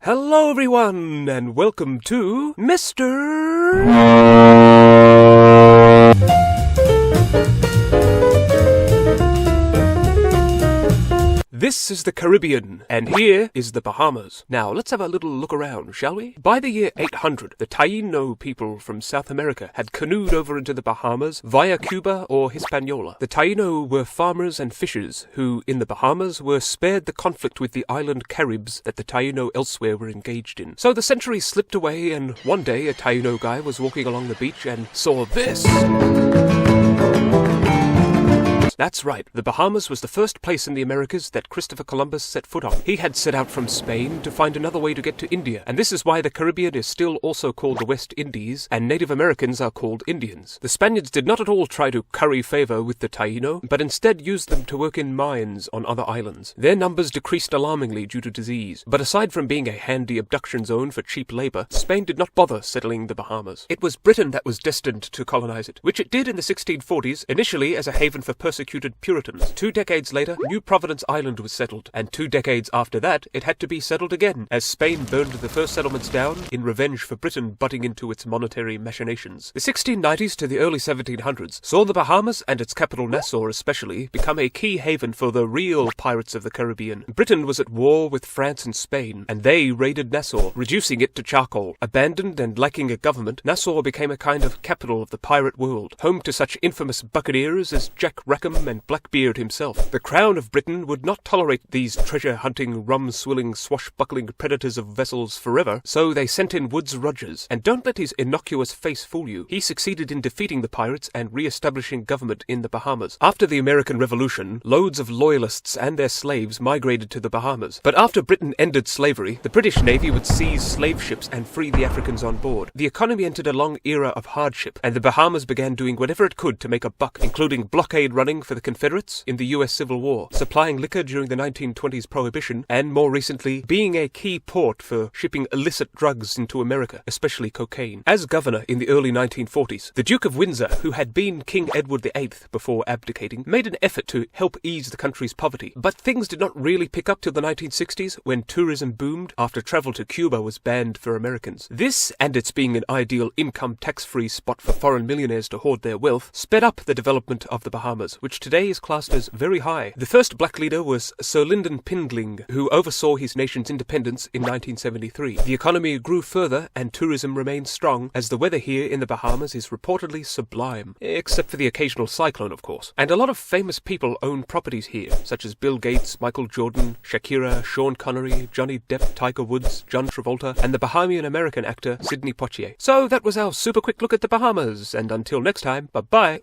Hello everyone, and welcome to Mr. This is the Caribbean, and here is the Bahamas. Now, let's have a little look around, shall we? By the year 800, the Taino people from South America had canoed over into the Bahamas via Cuba or Hispaniola. The Taino were farmers and fishers who, in the Bahamas, were spared the conflict with the island Caribs that the Taino elsewhere were engaged in. So the centuries slipped away, and one day a Taino guy was walking along the beach and saw this. That's right, the Bahamas was the first place in the Americas that Christopher Columbus set foot on. He had set out from Spain to find another way to get to India, and this is why the Caribbean is still also called the West Indies, and Native Americans are called Indians. The Spaniards did not at all try to curry favor with the Taino, but instead used them to work in mines on other islands. Their numbers decreased alarmingly due to disease, but aside from being a handy abduction zone for cheap labor, Spain did not bother settling the Bahamas. It was Britain that was destined to colonize it, which it did in the 1640s, initially as a haven for persecuted Puritans. 2 decades later, New Providence Island was settled, and 2 decades after that, it had to be settled again, as Spain burned the first settlements down in revenge for Britain butting into its monetary machinations. The 1690s to the early 1700s saw the Bahamas, and its capital Nassau especially, become a key haven for the real pirates of the Caribbean. Britain was at war with France and Spain, and they raided Nassau, reducing it to charcoal. Abandoned and lacking a government, Nassau became a kind of capital of the pirate world, home to such infamous buccaneers as Jack Rackham and Blackbeard himself. The Crown of Britain would not tolerate these treasure-hunting, rum-swilling, swashbuckling predators of vessels forever, so they sent in Woodes Rogers. And don't let his innocuous face fool you. He succeeded in defeating the pirates and re-establishing government in the Bahamas. After the American Revolution, loads of loyalists and their slaves migrated to the Bahamas. But after Britain ended slavery, the British Navy would seize slave ships and free the Africans on board. The economy entered a long era of hardship, and the Bahamas began doing whatever it could to make a buck, including blockade running for the Confederates in the US Civil War, supplying liquor during the 1920s Prohibition, and more recently, being a key port for shipping illicit drugs into America, especially cocaine. As governor in the early 1940s, the Duke of Windsor, who had been King Edward VIII before abdicating, made an effort to help ease the country's poverty. But things did not really pick up till the 1960s, when tourism boomed after travel to Cuba was banned for Americans. This, and its being an ideal income tax-free spot for foreign millionaires to hoard their wealth, sped up the development of the Bahamas, which today is classed as very high. The first black leader was Sir Lyndon Pindling, who oversaw his nation's independence in 1973. The economy grew further, and tourism remained strong, as the weather here in the Bahamas is reportedly sublime. Except for the occasional cyclone, of course. And a lot of famous people own properties here, such as Bill Gates, Michael Jordan, Shakira, Sean Connery, Johnny Depp, Tiger Woods, John Travolta, and the Bahamian-American actor Sidney Poitier. So that was our super quick look at the Bahamas, and until next time, bye-bye!